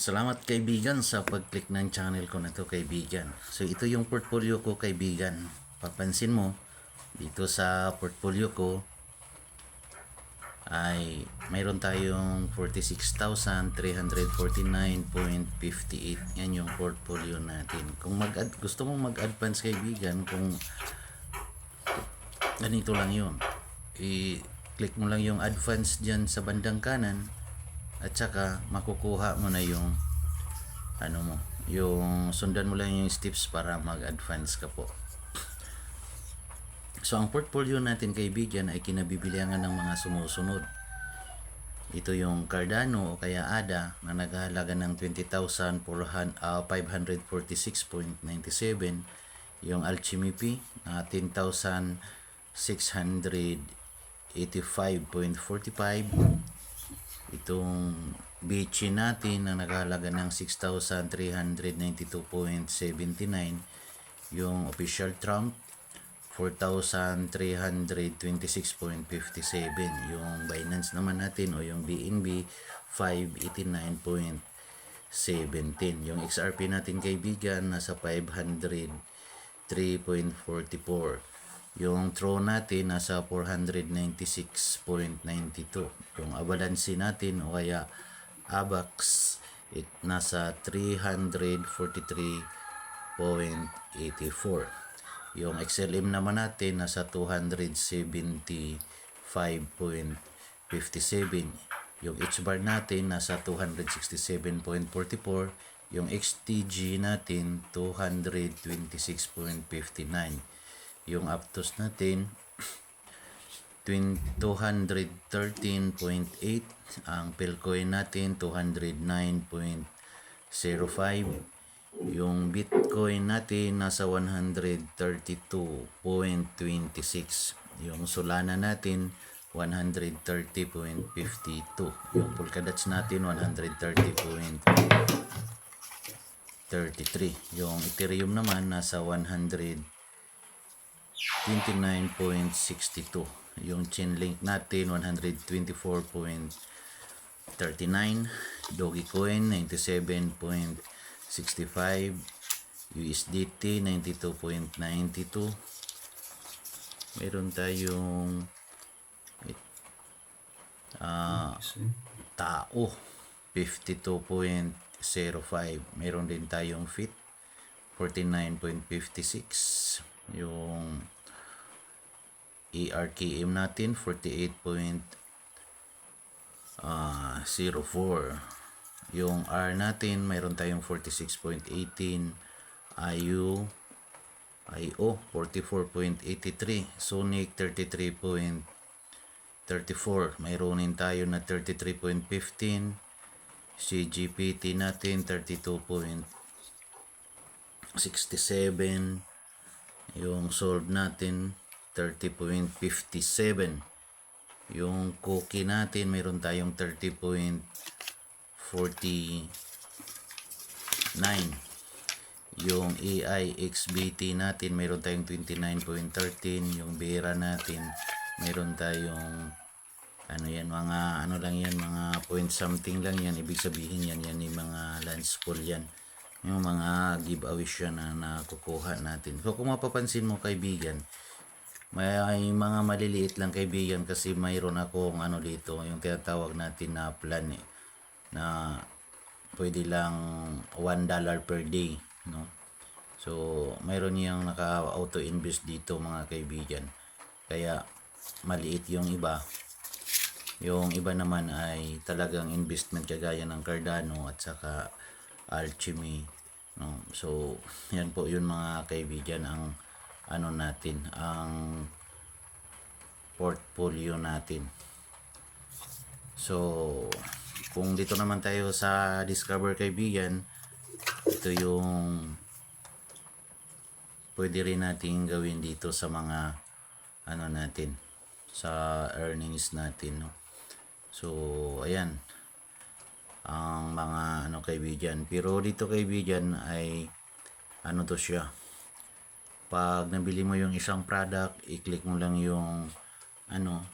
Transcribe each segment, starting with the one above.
Salamat kaibigan sa pag-click ng channel ko na to kaibigan. So ito yung portfolio ko kaibigan. Papansin mo dito sa portfolio ko ay mayroon tayong 46,349.58. Yan yung portfolio natin. Kung gusto mong mag-advance kaibigan, kung ganito lang yun, i-click mo lang yung advance dyan sa bandang kanan at saka makukuha mo na yung yung sundan mo lang yung steps para mag-advance ka po. So ang portfolio natin kaibigan ay kinabibilangan ng mga sumusunod. Ito yung Cardano o kaya ADA na naghahalaga ng 20,546.97, yung Alchemy P na 10,685.45, itong BC natin na naghahalaga ng 6,392.79, yung official Trump 4,326.57, yung Binance naman natin o yung BNB 589.17, yung XRP natin kaibigan nasa 503.44, yung Tron natin nasa 496.92, yung Avalanche natin o kaya AVAX nasa 343.84, yung XLM naman natin nasa 275.57, yung HBAR natin nasa 267.44, yung XTG natin 226.59, yung Aptos natin 213.8, ang Pelcoin natin 209.05, yung Bitcoin natin nasa 132.26, yung Solana natin 130.52, yung Polkadot natin 130.33, yung Ethereum naman nasa 129.62, yung Chainlink natin 124.39, Dogecoin 97.65, USDT 92.92, meron tayong Tao 52.05, meron din tayong FIT 49.56, yung ERKM natin 48.04, yung R natin mayroon tayong 46.18, IO 44.83, Sonic 33.34, mayroon din tayo na 33.15, CGPT natin 32.67, yung Solve natin 30.57, yung Cookie natin mayroon tayong 30.49, yung AIXBT natin mayroon tayong 29.13, yung Vera natin mayroon tayong mga point something lang yan, ibig sabihin yan yung mga lunch pool yan, yung mga giveaway siya na nakukuha natin. So kung mapapansin mo kaibigan, may mga maliliit lang kaibigan kasi mayroon akong dito yung tinatawag natin na plan na pwede lang $1 per day, no? So mayroon niyang naka-auto invest dito mga kaibigan, kaya maliit yung iba naman ay talagang investment kagaya ng Cardano at saka Alchemy, no? So yan po yun mga kaibigan ang natin, ang portfolio natin. So kung dito naman tayo sa Discover kaibigan, ito yung pwede rin natin gawin dito sa mga natin sa earnings natin, no? So ayan ang mga kaibigan, pero dito kaibigan ay to siya, pag nabili mo yung isang product, i-click mo lang yung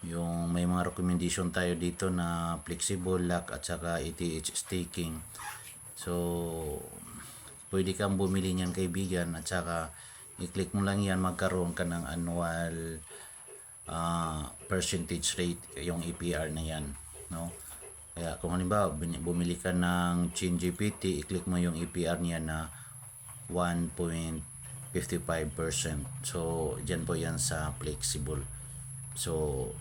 yung may mga recommendation tayo dito na flexible lock at saka ETH staking. So, pwede kang bumili niyan kaibigan at saka i-click mo lang yan, magkaroon ka ng annual percentage rate, yung APR na yan, no? Kaya kung halimbawa bumili ka ng ChinGPT, i-click mo yung APR niya na 1.55%. So, dyan po yan sa flexible. So,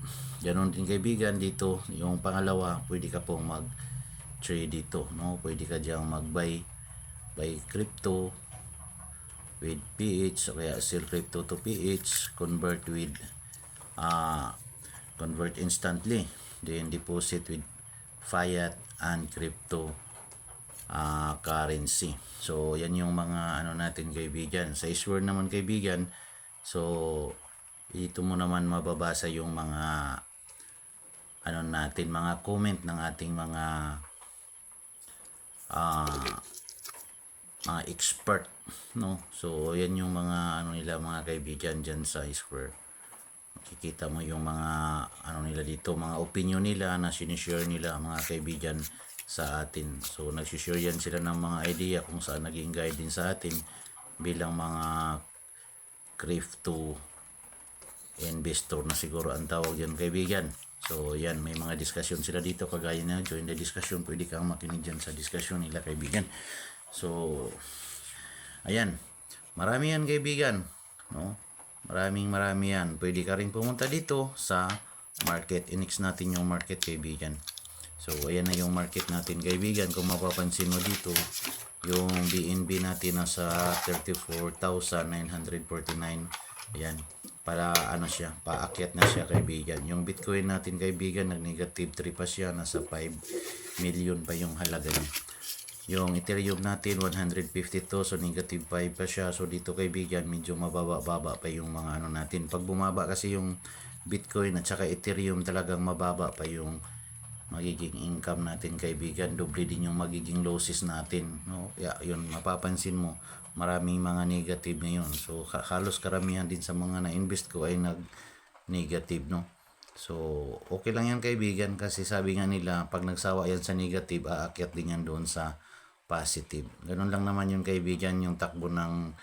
ganoon din kaibigan dito. Yung pangalawa, pwede ka pong mag-trade dito, no? Pwede ka diyang mag-buy crypto with PH, o kaya sell crypto to PH, convert instantly, then deposit with fiat and crypto currency. So, yan yung mga ano natin kaibigan. Sa Isware naman kaibigan, so dito mo naman mababasa yung mga ano natin, mga comment ng ating mga expert, no? So, yan yung mga ano nila mga kaibigan dyan sa Square. Makikita mo yung mga ano nila dito, mga opinion nila na sinishare nila mga kaibigan sa atin. So, nagsishare yan sila ng mga idea kung saan naging guide din sa atin bilang mga crypto investor na siguro ang tawag yan kaibigan. So, yan, may mga discussion sila dito, kagaya na join the discussion, pwede kang makinig dyan sa discussion nila kaibigan. So, ayan, marami yan kaibigan, no? Marami yan. Pwede ka rin pumunta dito sa market. Inex natin yung market kaibigan. So, ayan na yung market natin kaibigan. Kung mapapansin mo dito, yung BNB natin nasa 34,949. Ayan, para ano siya, paakyat na siya kaibigan. Yung Bitcoin natin kaibigan, nag-negative 3 pa siya, nasa 5 million pa yung halaga niya. Yung Ethereum natin 152, so negative 5 pa siya. So dito kaibigan, medyo mababa pa yung mga ano natin. Pag bumaba kasi yung Bitcoin at saka Ethereum, talagang mababa pa yung magiging income natin kaibigan. Doble din yung magiging losses natin, no? Yun, mapapansin mo, maraming mga negative ngayon. So halos karamihan din sa mga na-invest ko ay nag-negative, no? So, okay lang yan kaibigan, kasi sabi nga nila, pag nagsawa yan sa negative, aakyat din yan doon sa positive. Ganun lang naman yung kaibigan, yung takbo ng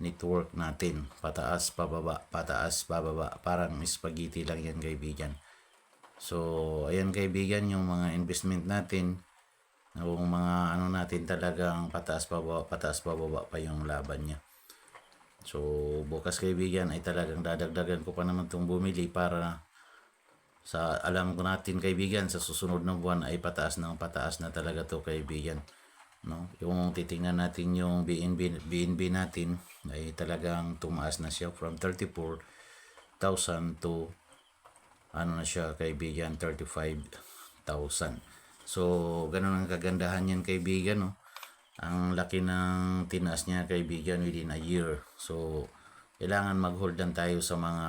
network natin. Pataas, pababa, pataas, pababa. Parang spaghetti lang yan kaibigan. So, ayan kaibigan, yung mga investment natin, yung mga ano natin talagang pataas, pababa pa yung laban niya. So, bukas kaibigan ay talagang dadagdagan ko pa naman itong bumili para sa alam ko natin kaibigan, sa susunod na buwan ay pataas na talaga to kaibigan, no? Yung titingnan natin yung BNB natin ay talagang tumaas na siya from 34,000 to ano na siya kaibigan, 35,000. So, ganun ang kagandahan yan kaibigan, no? Ang laki ng tinaas niya kaibigan within a year. So, kailangan mag-hold tayo sa mga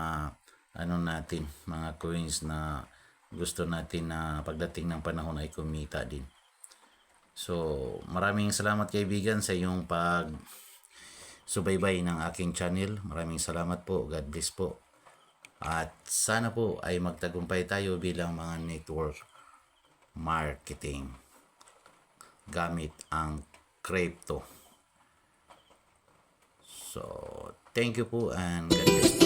ano natin, mga coins na gusto natin na pagdating ng panahon ay kumita din. So, maraming salamat kaibigan sa iyong subaybay ng aking channel. Maraming salamat po. God bless po. At sana po ay magtagumpay tayo bilang mga network marketing gamit ang crypto. So, thank you po and God bless po.